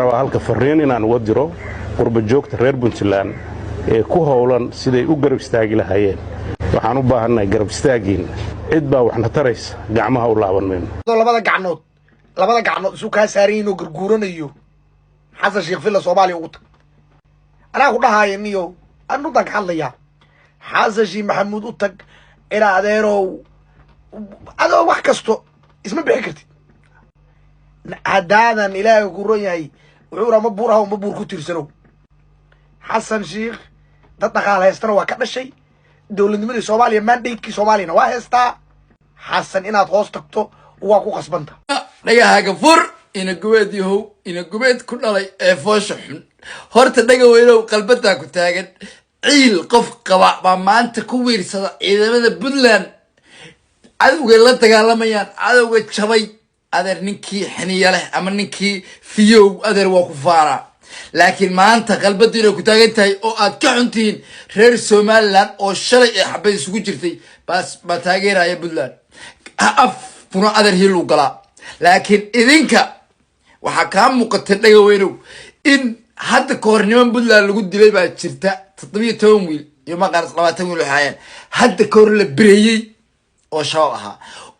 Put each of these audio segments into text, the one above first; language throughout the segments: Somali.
rabaa halka fariin inaan uga diro qurba joogta reer Puntland ee ku howlan siday u garab istaagi lahaayeen waxaan u baahanahay garab istaagiin cid baa waxna taraysa gacmaha u laaban meeno labada gacnood isu ka saareen oo gurguuranayo xasan sheekh filla Soomaaliya ugu tag ana ku dhahaayniyo anu dag hadlaya xasan sheekh maxamuud u tag ila adeerow adoo wax kasto isma bixi kartid hadaadan ilaahay ku roonyahay wuxuu ma buuraha ma buur ku tiirsano xasan sheekh dad dhaqaale haystana waa ka dhashay dawladnimada Soomaaliya mandate-ki Soomaaliyana waa haystaa xasan inaad hoos tagto waa ku qasbanta dhagahaaga fur ina gubeed yahow ina gubeed ku dhalay ee foosha xun horta dhaga weynow qalbada ku taagan ciil qof qaba baa maanta ku wiirsada ciidamada Puntland cadowga la dagaalamayaan cadowga jabay adeer ninkii xiniya leh ama ninkii fiyow adeer waa ku faara laakiin maanta qalbadiina ku taagan tahay oo aad ka xuntiin reer Somaliland oo shalay ee xabad isugu jirtay ba taageeraya Puntland af funa adeer hiil u galaa laakiin idinka waxa ka muuqata dhaga weynow in hadda koorniman Puntland lagu dilay baa jirta 17 wiil iyo maqaar 20 wiil waxayeen hadda koor la bireeyay oo shaw aha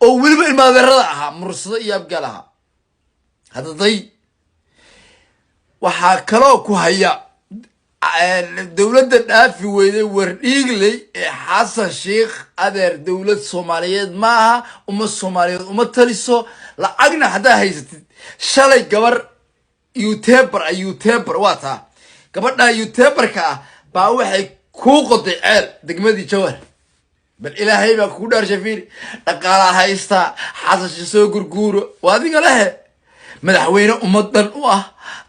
oo waliba ilmaadeerada aha mursado iyo abgaal aha hadday waxa kale ku haya dawladda dhaafi weyday wardhiigley ee xasan sheekh adeer dawlad Soomaaliyeed maaha uma Soomaaliyeed uma taliso lacagna hadaa haysatid shalay gabar YouTuber waata gabadha YouTuberka ah baa waxay ku qoday ceel degmadii Jawhar bal ilaahay baa ku dhaar shafiir dhaqaalaha haysta xasan sheekh soo gurguuro waadiga leh madaxweyne ummadan u ah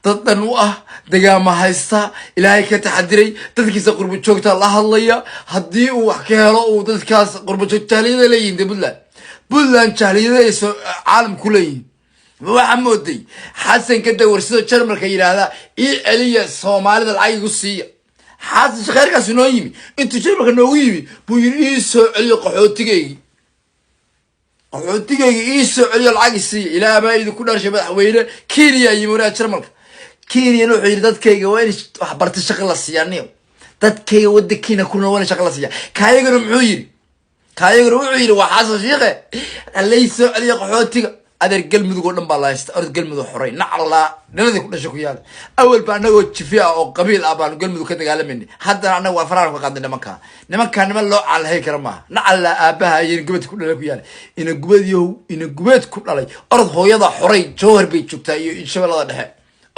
daddan u ah dagaama haysta ilaahay ka taxadiray dadkiisa qurbo joogta la hadlaya hadii uu wax ka helo uu dadkaas qurbo joogta leeyihiin Puntland jaaliyada ee caalam ku leeyihiin waxa mooday xasan ka dawarsado jarmalka yiraahda eliya Soomaalida lacag igu siiya xasan shaqeyrkaas noo yimi intuu jarmalka noogu yimi buu yiri soo celiyo qaxootigeygi soo celiyo lacag siiya ilaa baa idinku dharshay madaxweyne Kenya yimura jarmalka Kenya wuxuu yiri dadkayga waa in wax barta shaqo la siiyaniyo dadkayga waddankiina ku nool shaqo la siiya kaayagana wuxuu yiri waa xasan sheekh alayso celiyo qaxootiga adeer galmudug oo dhan baa la haysta orod galmudug xoray nacla dhalada ku dhashay ku yaal awal baa anagoo jifiya oo qabiil ah baan galmudug ka dagaalamayna hadda anagu waa faraar ka qaadnay nimanka loo calhay kara ma nacla aabaha iyo gubad ku dhalay ku yaal ina gubad ku dhalay orod hooyada xoray Jawhar bay joogtaa iyo Shabeellada dhexe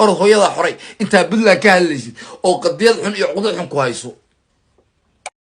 orod hooyada xoray inta Puntland ka hadlaysid oo qadiyad xun iyo cudud xun ku hayso